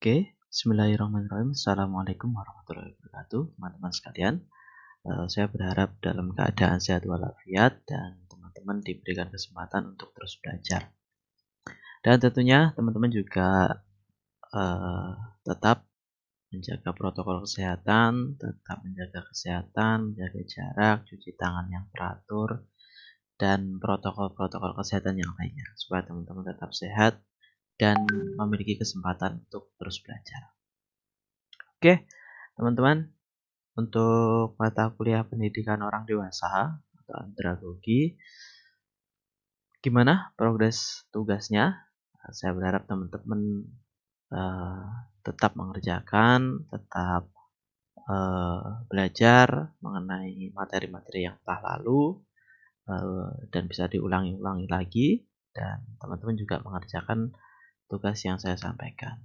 Oke, bismillahirrahmanirrahim. Assalamualaikum warahmatullahi wabarakatuh, teman-teman sekalian. Saya berharap dalam keadaan sehat walafiat dan teman-teman diberikan kesempatan untuk terus belajar. Dan tentunya teman-teman juga tetap menjaga protokol kesehatan, tetap menjaga kesehatan, menjaga jarak, cuci tangan yang teratur, dan protokol-protokol kesehatan yang lainnya, supaya teman-teman tetap sehat dan memiliki kesempatan untuk terus belajar. Oke, teman-teman, untuk mata kuliah pendidikan orang dewasa atau andragogi, gimana progres tugasnya? Saya berharap teman-teman tetap mengerjakan, tetap belajar mengenai materi-materi yang telah lalu dan bisa diulangi-ulangi lagi, dan teman-teman juga mengerjakan tugas yang saya sampaikan.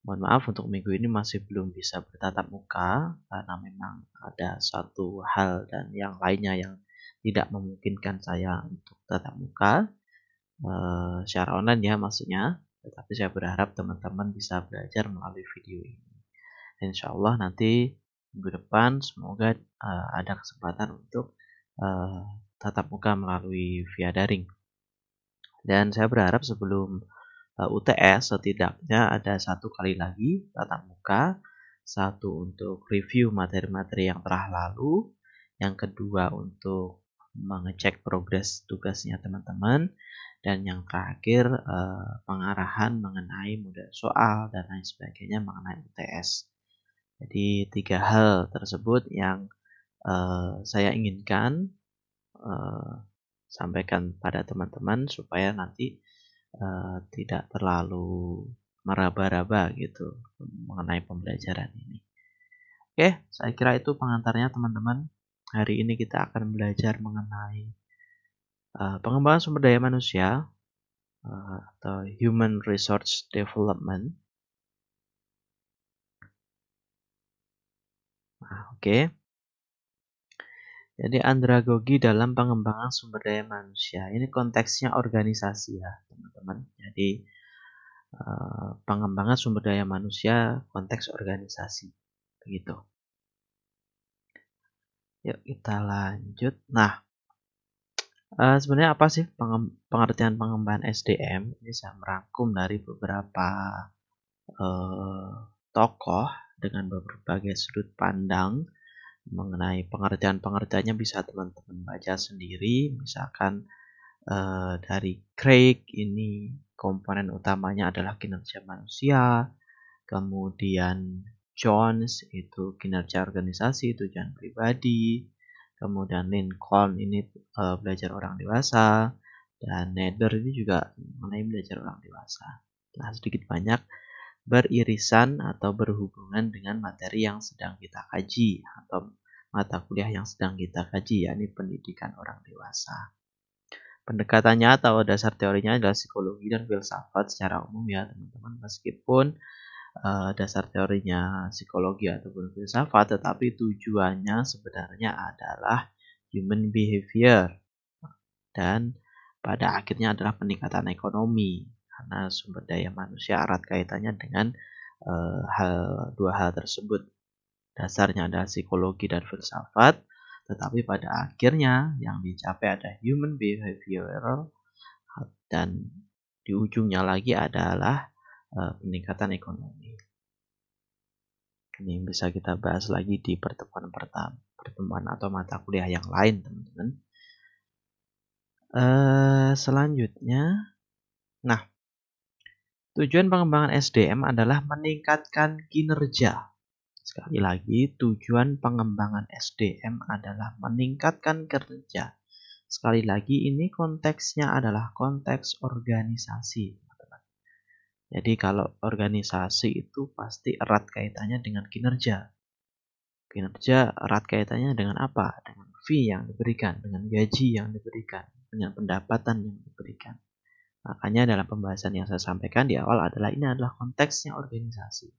Mohon maaf untuk minggu ini masih belum bisa bertatap muka karena memang ada satu hal dan yang lainnya yang tidak memungkinkan saya untuk tatap muka secara online ya maksudnya. Tetapi saya berharap teman-teman bisa belajar melalui video ini. Insya Allah nanti minggu depan semoga ada kesempatan untuk tatap muka melalui via daring. Dan saya berharap sebelum UTS setidaknya ada 1 kali lagi tatap muka, 1 untuk review materi-materi yang telah lalu, yang kedua untuk mengecek progres tugasnya teman-teman, dan yang terakhir pengarahan mengenai model soal dan lain sebagainya mengenai UTS. Jadi 3 hal tersebut yang saya inginkan sampaikan pada teman-teman supaya nanti tidak terlalu meraba-raba gitu mengenai pembelajaran ini. Oke, saya kira itu pengantarnya teman-teman. Hari ini kita akan belajar mengenai pengembangan sumber daya manusia atau Human Resource Development. Oke. Jadi andragogi dalam pengembangan sumber daya manusia. Ini konteksnya organisasi ya teman-teman. Jadi pengembangan sumber daya manusia konteks organisasi. Begitu. Yuk kita lanjut. Nah, sebenarnya apa sih pengertian pengembangan SDM? Ini saya merangkum dari beberapa tokoh dengan berbagai sudut pandang. Mengenai pengertian-pengertiannya bisa teman-teman baca sendiri. Misalkan dari Craig ini komponen utamanya adalah kinerja manusia. Kemudian Jones itu kinerja organisasi, tujuan pribadi. Kemudian Lincoln ini belajar orang dewasa. Dan Nether ini juga mengenai belajar orang dewasa. Nah, sedikit banyak beririsan atau berhubungan dengan materi yang sedang kita kaji atau mata kuliah yang sedang kita kaji, yakni pendidikan orang dewasa. Pendekatannya atau dasar teorinya adalah psikologi dan filsafat secara umum ya teman-teman, meskipun dasar teorinya psikologi ataupun filsafat, tetapi tujuannya sebenarnya adalah human behavior dan pada akhirnya adalah peningkatan ekonomi. Karena sumber daya manusia erat kaitannya dengan dua hal tersebut. Dasarnya adalah psikologi dan filsafat, tetapi pada akhirnya yang dicapai ada human behavioral dan di ujungnya lagi adalah peningkatan ekonomi. Ini bisa kita bahas lagi di pertemuan atau mata kuliah yang lain, teman-teman. Selanjutnya, nah, tujuan pengembangan SDM adalah meningkatkan kinerja. Sekali lagi, tujuan pengembangan SDM adalah meningkatkan kinerja. Sekali lagi, ini konteksnya adalah konteks organisasi. Jadi kalau organisasi itu pasti erat kaitannya dengan kinerja. Kinerja erat kaitannya dengan apa? Dengan fee yang diberikan, dengan gaji yang diberikan, dengan pendapatan yang diberikan. Makanya dalam pembahasan yang saya sampaikan di awal adalah ini adalah konteksnya organisasi.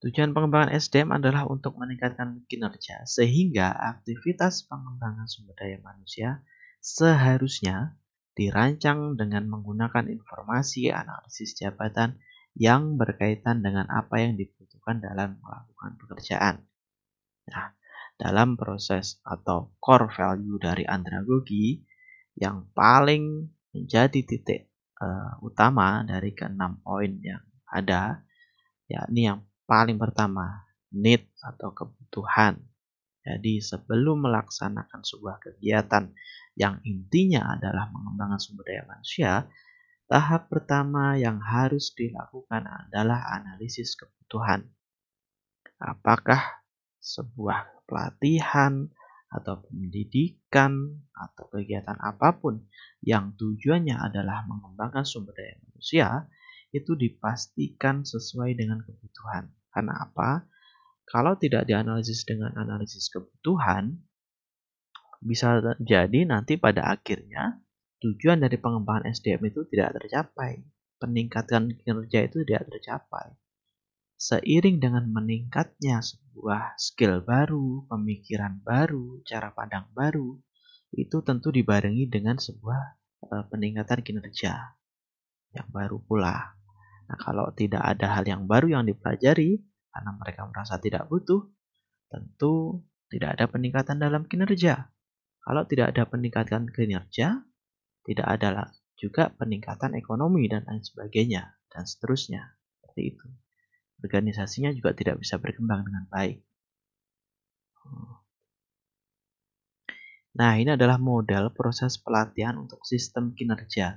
Tujuan pengembangan SDM adalah untuk meningkatkan kinerja, sehingga aktivitas pengembangan sumber daya manusia seharusnya dirancang dengan menggunakan informasi, analisis jabatan yang berkaitan dengan apa yang dibutuhkan dalam melakukan pekerjaan. Nah, dalam proses atau core value dari andragogi yang paling menjadi titik utama dari keenam poin yang ada, yakni yang paling pertama, need atau kebutuhan. Jadi sebelum melaksanakan sebuah kegiatan yang intinya adalah mengembangkan sumber daya manusia, tahap pertama yang harus dilakukan adalah analisis kebutuhan. Apakah sebuah pelatihan atau pendidikan atau kegiatan apapun yang tujuannya adalah mengembangkan sumber daya manusia itu dipastikan sesuai dengan kebutuhan. Karena apa? Kalau tidak dianalisis dengan analisis kebutuhan, bisa jadi nanti pada akhirnya tujuan dari pengembangan SDM itu tidak tercapai. Peningkatan kinerja itu tidak tercapai. Seiring dengan meningkatnya sebuah skill baru, pemikiran baru, cara pandang baru, itu tentu dibarengi dengan sebuah peningkatan kinerja yang baru pula. Nah, kalau tidak ada hal yang baru yang dipelajari, karena mereka merasa tidak butuh, tentu tidak ada peningkatan dalam kinerja. Kalau tidak ada peningkatan kinerja, tidak ada juga peningkatan ekonomi dan lain sebagainya, dan seterusnya. Seperti itu. Organisasinya juga tidak bisa berkembang dengan baik. Nah, ini adalah model proses pelatihan untuk sistem kinerja.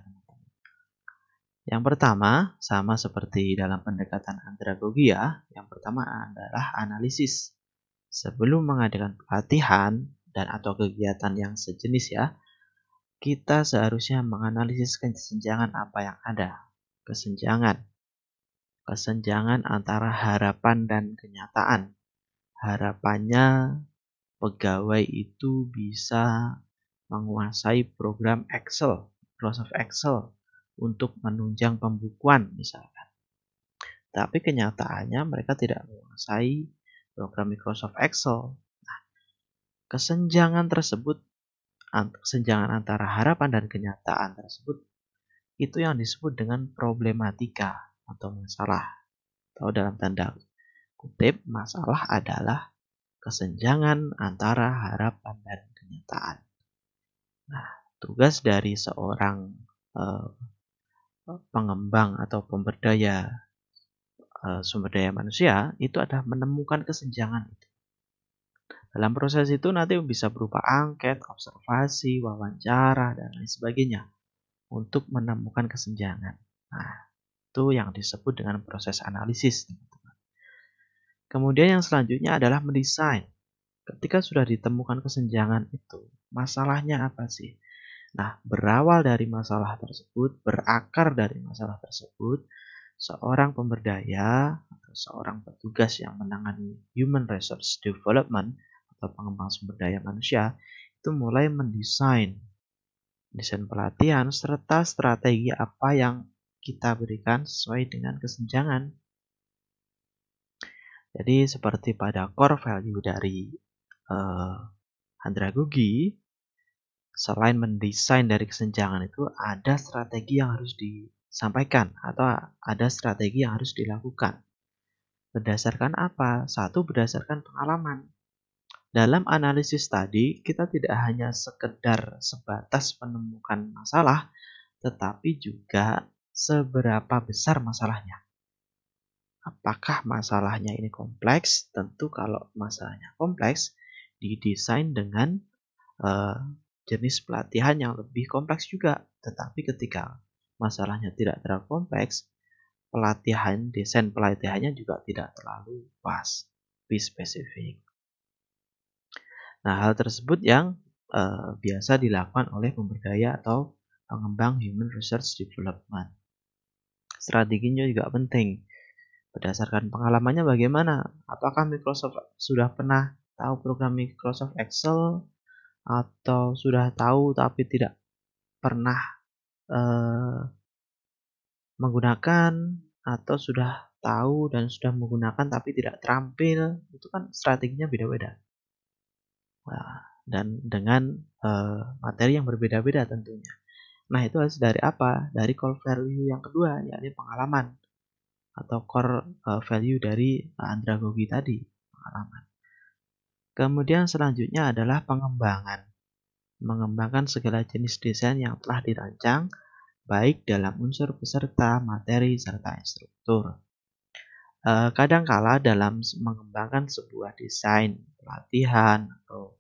Yang pertama, sama seperti dalam pendekatan andragogi ya, yang pertama adalah analisis. Sebelum mengadakan pelatihan dan atau kegiatan yang sejenis ya, kita seharusnya menganalisis kesenjangan apa yang ada. Kesenjangan antara harapan dan kenyataan. Harapannya pegawai itu bisa menguasai program Excel, Microsoft Excel, untuk menunjang pembukuan misalkan. Tapi kenyataannya mereka tidak menguasai program Microsoft Excel. Nah, kesenjangan antara harapan dan kenyataan tersebut, itu yang disebut dengan problematika atau masalah. Atau dalam tanda kutip, masalah adalah kesenjangan antara harapan dan kenyataan. Nah, tugas dari seorang pengembang atau pemberdaya sumber daya manusia itu adalah menemukan kesenjangan itu. Dalam proses itu nanti bisa berupa angket, observasi, wawancara, dan lain sebagainya untuk menemukan kesenjangan. Nah, itu yang disebut dengan proses analisis. Kemudian yang selanjutnya adalah mendesain. Ketika sudah ditemukan kesenjangan itu, masalahnya apa sih? Nah, berawal dari masalah tersebut, berakar dari masalah tersebut, seorang pemberdaya atau seorang petugas yang menangani human resource development atau pengembangan sumber daya manusia itu mulai mendesain pelatihan serta strategi apa yang kita berikan sesuai dengan kesenjangan. Jadi seperti pada core value dari andragogi, selain mendesain dari kesenjangan itu ada strategi yang harus disampaikan atau ada strategi yang harus dilakukan. Berdasarkan apa? Satu, berdasarkan pengalaman. Dalam analisis tadi, kita tidak hanya sekedar sebatas menemukan masalah, tetapi juga seberapa besar masalahnya. Apakah masalahnya ini kompleks? Tentu kalau masalahnya kompleks, didesain dengan jenis pelatihan yang lebih kompleks juga. Tetapi ketika masalahnya tidak terlalu kompleks, desain pelatihannya juga tidak terlalu pas, lebih spesifik. Nah, hal tersebut yang biasa dilakukan oleh pemberdaya atau pengembang human resource development. Strateginya juga penting. Berdasarkan pengalamannya bagaimana? Apakah Microsoft sudah pernah tahu program Microsoft Excel atau sudah tahu tapi tidak pernah menggunakan, atau sudah tahu dan sudah menggunakan tapi tidak terampil? Itu kan strateginya beda-beda. Nah, dan dengan materi yang berbeda-beda tentunya. Nah, itu harus dari apa? Dari core value yang kedua, yakni pengalaman. atau core value dari andragogi tadi, pengalaman. Kemudian selanjutnya adalah pengembangan. Mengembangkan segala jenis desain yang telah dirancang, baik dalam unsur peserta, materi, serta instruktur. Kadangkala dalam mengembangkan sebuah desain, pelatihan, atau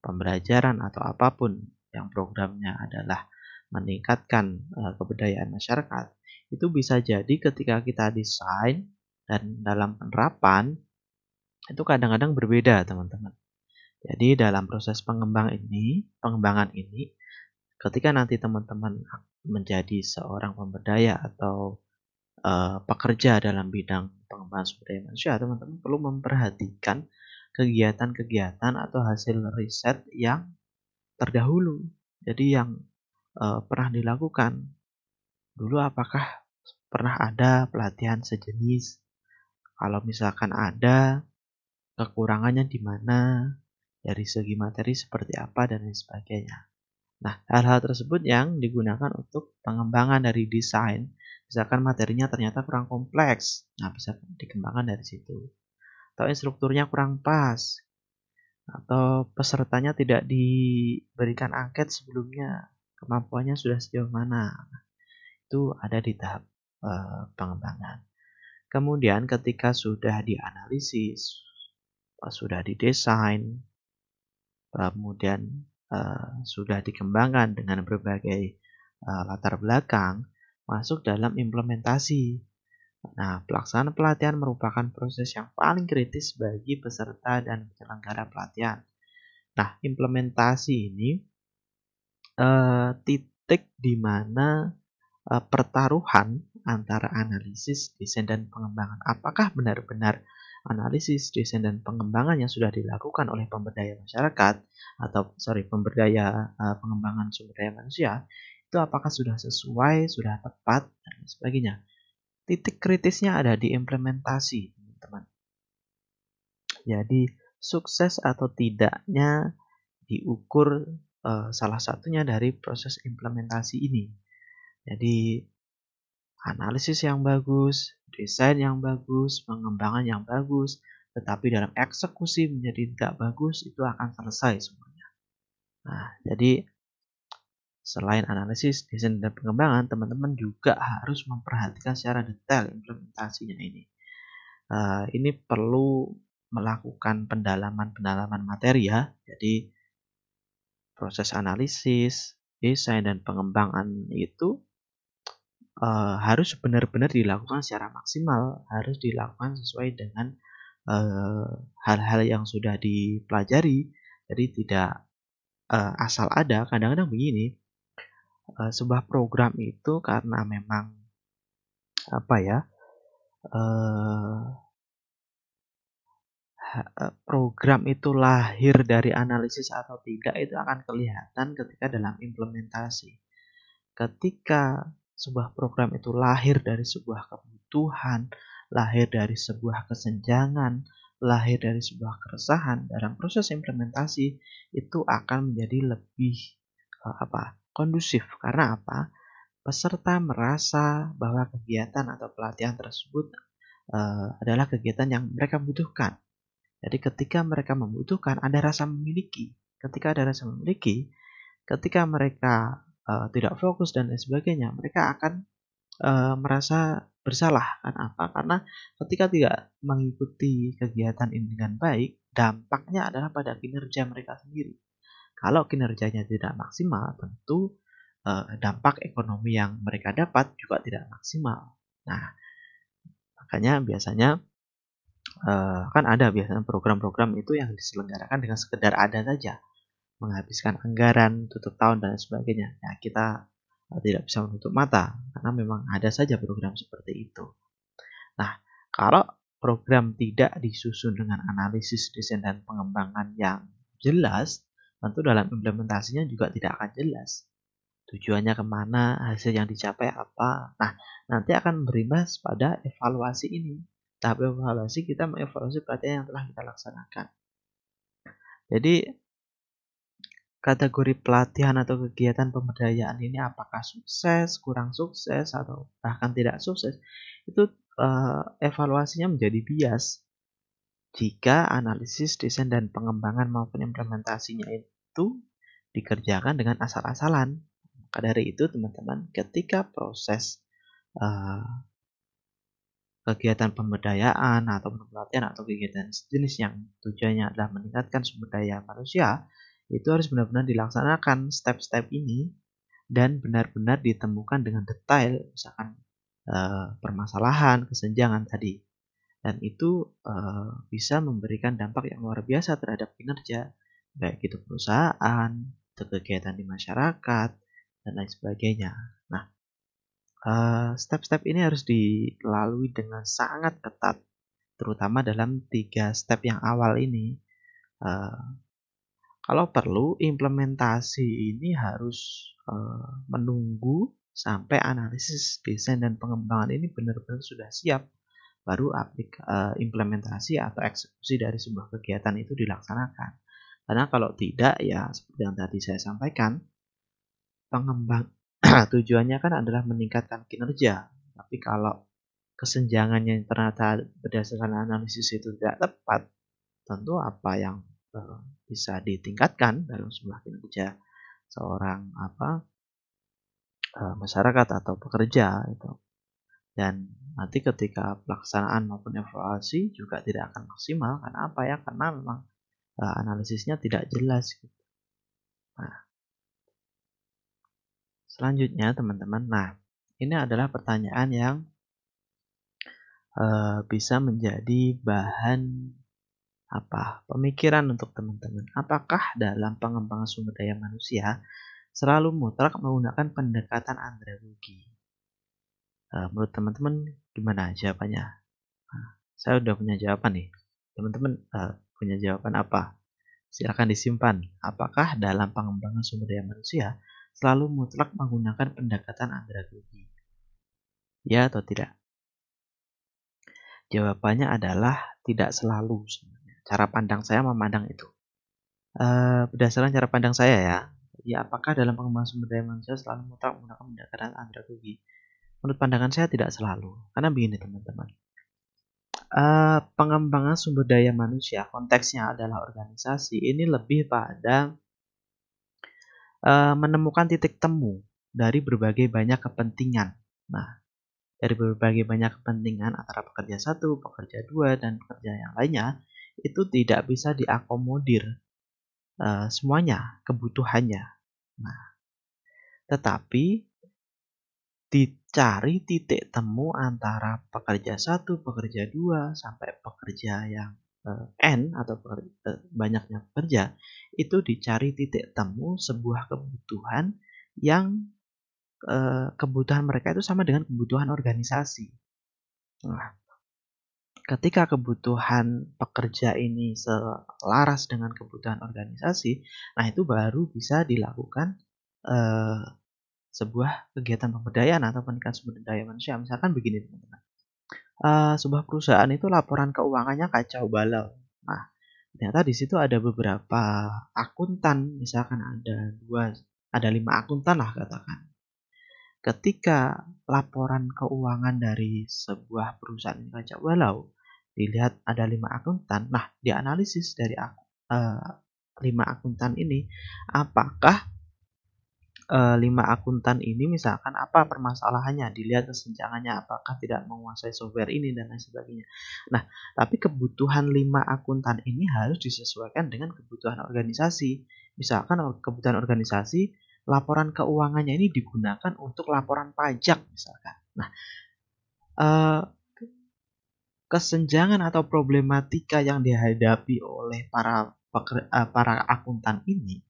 pembelajaran, atau apapun yang programnya adalah meningkatkan kebudayaan masyarakat, itu bisa jadi ketika kita desain dan dalam penerapan, itu kadang-kadang berbeda, teman-teman. Jadi dalam proses pengembangan ini, ketika nanti teman-teman menjadi seorang pemberdaya atau pekerja dalam bidang pengembangan sumber daya manusia, teman-teman perlu memperhatikan kegiatan-kegiatan atau hasil riset yang terdahulu. Jadi yang pernah dilakukan dulu, apakah pernah ada pelatihan sejenis? Kalau misalkan ada, kekurangannya di mana? Dari segi materi seperti apa dan lain sebagainya. Nah, hal-hal tersebut yang digunakan untuk pengembangan dari desain. Misalkan materinya ternyata kurang kompleks, nah bisa dikembangkan dari situ. Atau instrukturnya kurang pas, atau pesertanya tidak diberikan angket sebelumnya, kemampuannya sudah sejauh mana. Itu ada di tahap pengembangan. Kemudian ketika sudah dianalisis, sudah didesain, kemudian sudah dikembangkan dengan berbagai latar belakang, masuk dalam implementasi. Nah, pelaksanaan pelatihan merupakan proses yang paling kritis bagi peserta dan penyelenggara pelatihan. Nah, implementasi ini titik di mana pertaruhan antara analisis, desain, dan pengembangan. Apakah benar-benar analisis, desain, dan pengembangan yang sudah dilakukan oleh pemberdaya masyarakat atau pemberdaya pengembangan sumber daya manusia itu apakah sudah sesuai, sudah tepat, dan sebagainya. Titik kritisnya ada di implementasi, teman-teman. Jadi sukses atau tidaknya diukur salah satunya dari proses implementasi ini. Jadi analisis yang bagus, desain yang bagus, pengembangan yang bagus, tetapi dalam eksekusi menjadi tidak bagus, itu akan selesai semuanya. Nah, jadi selain analisis, desain, dan pengembangan, teman-teman juga harus memperhatikan secara detail implementasinya ini. Ini perlu melakukan pendalaman materi ya. Jadi proses analisis, desain, dan pengembangan itu harus benar-benar dilakukan secara maksimal, harus dilakukan sesuai dengan hal-hal yang sudah dipelajari. Jadi tidak asal ada. Kadang-kadang begini, sebuah program itu karena memang program itu lahir dari analisis atau tidak, itu akan kelihatan ketika dalam implementasi. Ketika sebuah program itu lahir dari sebuah kebutuhan, lahir dari sebuah kesenjangan, lahir dari sebuah keresahan, dalam proses implementasi itu akan menjadi lebih kondusif. Karena apa? Peserta merasa bahwa kegiatan atau pelatihan tersebut adalah kegiatan yang mereka butuhkan. Jadi ketika mereka membutuhkan, ada rasa memiliki. Ketika ada rasa memiliki, ketika mereka tidak fokus dan lain sebagainya, mereka akan merasa bersalah. Apa? Karena ketika tidak mengikuti kegiatan ini dengan baik, dampaknya adalah pada kinerja mereka sendiri. Kalau kinerjanya tidak maksimal, tentu dampak ekonomi yang mereka dapat juga tidak maksimal. Nah, makanya biasanya kan ada biasanya program-program itu yang diselenggarakan dengan sekedar ada saja, menghabiskan anggaran tutup tahun dan sebagainya. Ya, kita tidak bisa menutup mata karena memang ada saja program seperti itu. Nah, kalau program tidak disusun dengan analisis, desain, dan pengembangan yang jelas, tentu dalam implementasinya juga tidak akan jelas. Tujuannya kemana, hasil yang dicapai apa. Nah, nanti akan berimbas pada evaluasi ini. Tahap evaluasi, kita mengevaluasi pelatihan yang telah kita laksanakan. Jadi kategori pelatihan atau kegiatan pemberdayaan ini apakah sukses, kurang sukses, atau bahkan tidak sukses, itu evaluasinya menjadi bias jika analisis, desain, dan pengembangan maupun implementasinya itu dikerjakan dengan asal-asalan. Maka dari itu teman-teman, ketika proses kegiatan pemberdayaan atau pelatihan atau kegiatan sejenis yang tujuannya adalah meningkatkan sumber daya manusia, itu harus benar-benar dilaksanakan step-step ini dan benar-benar ditemukan dengan detail, misalkan permasalahan, kesenjangan tadi. Dan itu bisa memberikan dampak yang luar biasa terhadap kinerja, baik itu perusahaan, atau kegiatan di masyarakat, dan lain sebagainya. Nah, step-step ini harus dilalui dengan sangat ketat, terutama dalam 3 step yang awal ini. Kalau perlu, implementasi ini harus menunggu sampai analisis, desain, dan pengembangan ini benar-benar sudah siap, baru implementasi atau eksekusi dari sebuah kegiatan itu dilaksanakan. Karena kalau tidak, ya seperti yang tadi saya sampaikan, tujuannya kan adalah meningkatkan kinerja. Tapi kalau kesenjangannya ternyata berdasarkan analisis itu tidak tepat, tentu apa yang bisa ditingkatkan dalam sebuah kinerja seorang masyarakat atau pekerja itu. Dan nanti ketika pelaksanaan maupun evaluasi juga tidak akan maksimal. Karena apa ya? Karena memang analisisnya tidak jelas. Nah, selanjutnya teman-teman, nah ini adalah pertanyaan yang bisa menjadi bahan pemikiran untuk teman-teman. Apakah dalam pengembangan sumber daya manusia selalu mutlak menggunakan pendekatan andragogi? Menurut teman-teman gimana jawabannya? Saya udah punya jawaban nih. Teman-teman punya jawaban apa? Silakan disimpan. Apakah dalam pengembangan sumber daya manusia selalu mutlak menggunakan pendekatan andragogi? Ya atau tidak? Jawabannya adalah tidak selalu sebenarnya. Cara pandang saya memandang itu. Berdasarkan cara pandang saya ya apakah dalam pengembangan sumber daya manusia selalu mutlak menggunakan pendekatan andragogi? Menurut pandangan saya tidak selalu. Karena begini teman-teman. Pengembangan sumber daya manusia konteksnya adalah organisasi ini lebih pada menemukan titik temu dari berbagai banyak kepentingan. Nah, dari berbagai banyak kepentingan antara pekerja satu, pekerja dua, dan pekerja yang lainnya itu tidak bisa diakomodir semuanya kebutuhannya. Nah, tetapi dicari titik temu antara pekerja satu, pekerja dua, sampai pekerja yang N atau banyaknya pekerja, itu dicari titik temu sebuah kebutuhan yang kebutuhan mereka itu sama dengan kebutuhan organisasi. Nah, ketika kebutuhan pekerja ini selaras dengan kebutuhan organisasi, nah itu baru bisa dilakukan sebuah kegiatan pemberdayaan atau peningkatan sumber daya manusia. Misalkan begini teman-teman, sebuah perusahaan itu laporan keuangannya kacau balau. Nah, ternyata di situ ada beberapa akuntan, misalkan ada 5 akuntan lah katakan. Ketika laporan keuangan dari sebuah perusahaan ini kacau balau, dilihat ada 5 akuntan, nah dianalisis dari 5 akuntan ini, apakah 5 akuntan ini misalkan apa permasalahannya, dilihat kesenjangannya, apakah tidak menguasai software ini dan lain sebagainya. Nah, tapi kebutuhan 5 akuntan ini harus disesuaikan dengan kebutuhan organisasi. Misalkan kebutuhan organisasi, laporan keuangannya ini digunakan untuk laporan pajak misalkan. Nah, kesenjangan atau problematika yang dihadapi oleh para akuntan ini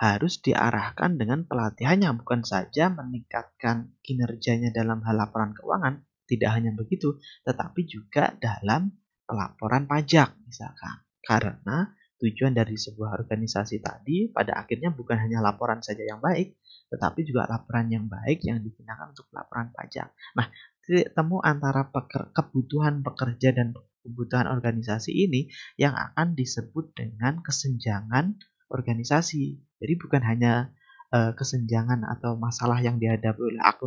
harus diarahkan dengan pelatihan yang bukan saja meningkatkan kinerjanya dalam hal laporan keuangan, tidak hanya begitu, tetapi juga dalam pelaporan pajak misalkan. Karena tujuan dari sebuah organisasi tadi pada akhirnya bukan hanya laporan saja yang baik, tetapi juga laporan yang baik yang digunakan untuk laporan pajak. Nah, titik temu antara kebutuhan pekerja dan kebutuhan organisasi ini yang akan disebut dengan kesenjangan organisasi. Jadi bukan hanya kesenjangan atau masalah yang dihadapi oleh 5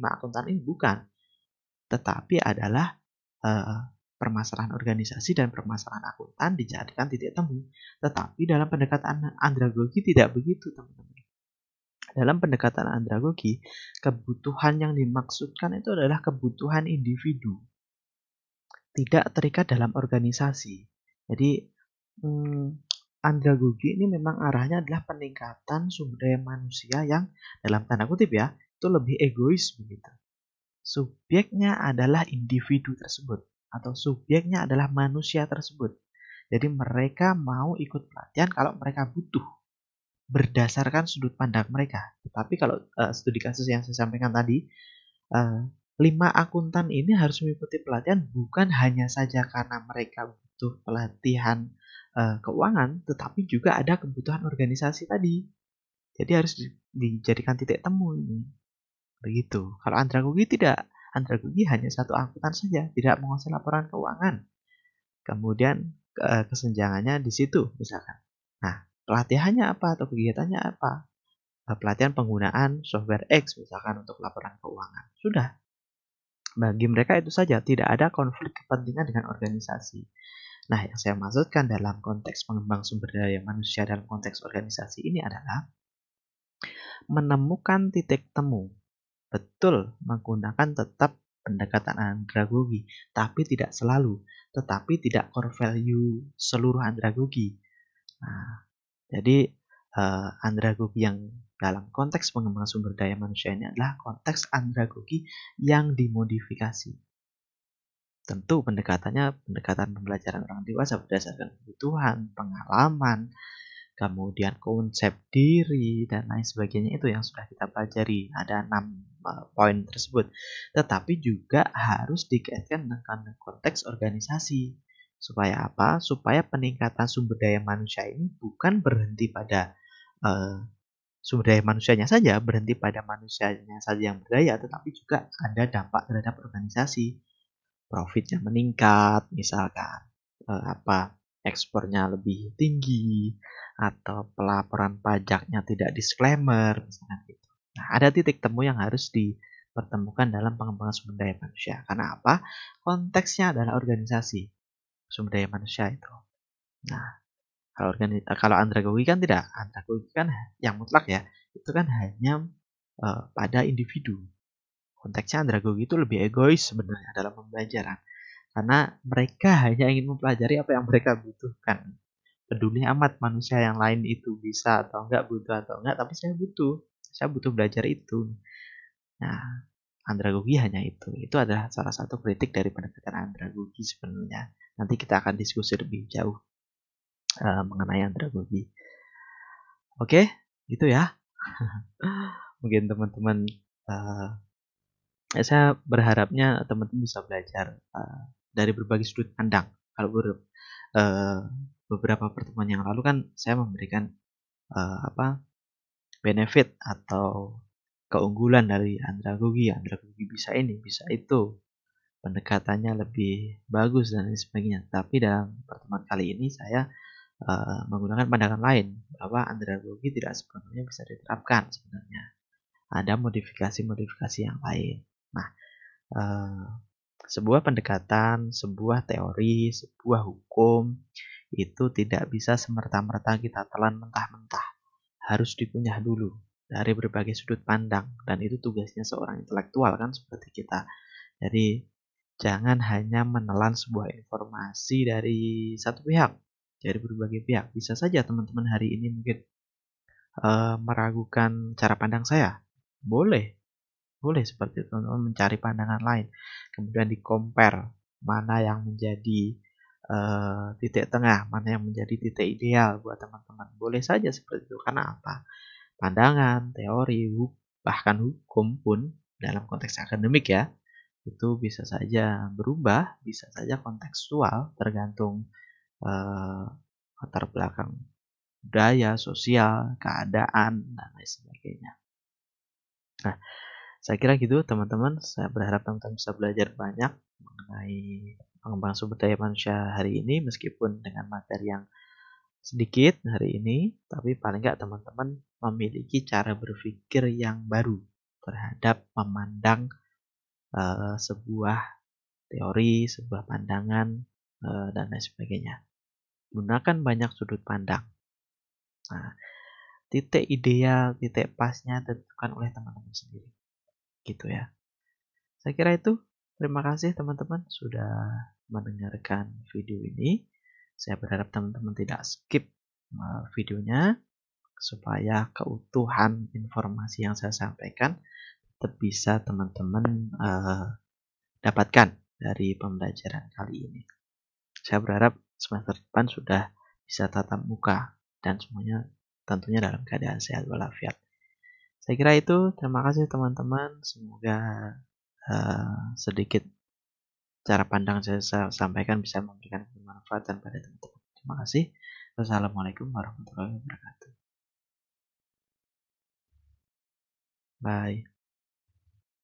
akuntan ini, bukan. tetapi adalah eh, permasalahan organisasi dan permasalahan akuntan dijadikan titik temu. Tetapi dalam pendekatan andragogi tidak begitu, teman-teman. Dalam pendekatan andragogi, kebutuhan yang dimaksudkan itu adalah kebutuhan individu, tidak terikat dalam organisasi. Jadi, andragogi ini memang arahnya adalah peningkatan sumber daya manusia yang dalam tanda kutip ya, itu lebih egois begitu. Subjeknya adalah individu tersebut atau subjeknya adalah manusia tersebut. Jadi mereka mau ikut pelatihan kalau mereka butuh berdasarkan sudut pandang mereka. Tetapi kalau studi kasus yang saya sampaikan tadi, 5 akuntan ini harus mengikuti pelatihan bukan hanya saja karena mereka butuh pelatihan keuangan, tetapi juga ada kebutuhan organisasi tadi. Jadi harus dijadikan titik temu ini. Begitu. Kalau andragogi tidak. Andragogi hanya satu akuntan saja, tidak menguasai laporan keuangan. Kemudian kesenjangannya di situ misalkan. Nah, pelatihannya apa atau kegiatannya apa? Pelatihan penggunaan software X misalkan untuk laporan keuangan. Sudah. Bagi mereka itu saja, tidak ada konflik kepentingan dengan organisasi. Nah, yang saya maksudkan dalam konteks pengembang sumber daya manusia dalam konteks organisasi ini adalah menemukan titik temu. Betul, menggunakan tetap pendekatan andragogi, tapi tidak selalu, tetapi tidak core value seluruh andragogi. Nah, jadi andragogi yang dalam konteks pengembangan sumber daya manusia ini adalah konteks andragogi yang dimodifikasi. Tentu pendekatannya pendekatan pembelajaran orang dewasa berdasarkan kebutuhan, pengalaman, kemudian konsep diri, dan lain sebagainya itu yang sudah kita pelajari. Ada 6 poin tersebut. Tetapi juga harus dikaitkan dengan konteks organisasi. Supaya apa? Supaya peningkatan sumber daya manusia ini bukan berhenti pada sumber daya manusianya saja, berhenti pada manusianya saja yang berdaya, tetapi juga ada dampak terhadap organisasi. Profitnya meningkat, misalkan ekspornya lebih tinggi, atau pelaporan pajaknya tidak disclaimer, misalkan gitu. Nah, ada titik temu yang harus dipertemukan dalam pengembangan sumber daya manusia. Karena apa? Konteksnya adalah organisasi sumber daya manusia itu. Nah, kalau andragogi kan tidak. Andragogi kan yang mutlak ya, itu kan hanya pada individu. Konteksnya andragogi itu lebih egois sebenarnya dalam pembelajaran. Karena mereka hanya ingin mempelajari apa yang mereka butuhkan. Peduli amat manusia yang lain itu bisa atau enggak, butuh atau enggak, tapi saya butuh. Saya butuh belajar itu. Nah, andragogi hanya itu. Itu adalah salah satu kritik dari pendekatan andragogi sebenarnya. Nanti kita akan diskusi lebih jauh mengenai andragogi. Oke, gitu ya. Mungkin teman-teman saya berharapnya teman-teman bisa belajar dari berbagai sudut pandang. Kalau beberapa pertemuan yang lalu kan saya memberikan benefit atau keunggulan dari andragogi. Andragogi bisa ini, bisa itu. Pendekatannya lebih bagus dan lain sebagainya. Tapi dalam pertemuan kali ini saya menggunakan pandangan lain bahwa andragogi tidak sepenuhnya bisa diterapkan sebenarnya. Ada modifikasi-modifikasi yang lain. Nah, sebuah pendekatan, sebuah teori, sebuah hukum itu tidak bisa semerta-merta kita telan mentah-mentah. Harus dikunyah dulu dari berbagai sudut pandang, dan itu tugasnya seorang intelektual kan seperti kita. Jadi jangan hanya menelan sebuah informasi dari satu pihak, dari berbagai pihak. Bisa saja teman-teman hari ini mungkin meragukan cara pandang saya. Boleh seperti itu, teman-teman mencari pandangan lain. Kemudian di-compare mana yang menjadi titik tengah, mana yang menjadi titik ideal buat teman-teman. Boleh saja seperti itu. Karena apa? Pandangan, teori, bahkan hukum pun dalam konteks akademik ya, itu bisa saja berubah, bisa saja kontekstual, tergantung latar belakang budaya, sosial, keadaan, dan lain sebagainya. Nah, saya kira gitu teman-teman. Saya berharap teman-teman bisa belajar banyak mengenai pengembangan sumber daya manusia hari ini, meskipun dengan materi yang sedikit hari ini, tapi paling nggak teman-teman memiliki cara berpikir yang baru terhadap memandang sebuah teori, sebuah pandangan, dan lain sebagainya. Gunakan banyak sudut pandang. Nah, titik ideal, titik pasnya tentukan oleh teman-teman sendiri. Gitu ya. Saya kira itu. Terima kasih teman-teman sudah mendengarkan video ini. Saya berharap teman-teman tidak skip videonya supaya keutuhan informasi yang saya sampaikan tetap bisa teman-teman dapatkan dari pembelajaran kali ini. Saya berharap semester depan sudah bisa tatap muka dan semuanya tentunya dalam keadaan sehat walafiat. Saya kira itu. Terima kasih teman-teman. Semoga sedikit cara pandang saya sampaikan bisa memberikan kemanfaatan pada teman-teman. Terima kasih. Wassalamualaikum warahmatullahi wabarakatuh. Bye.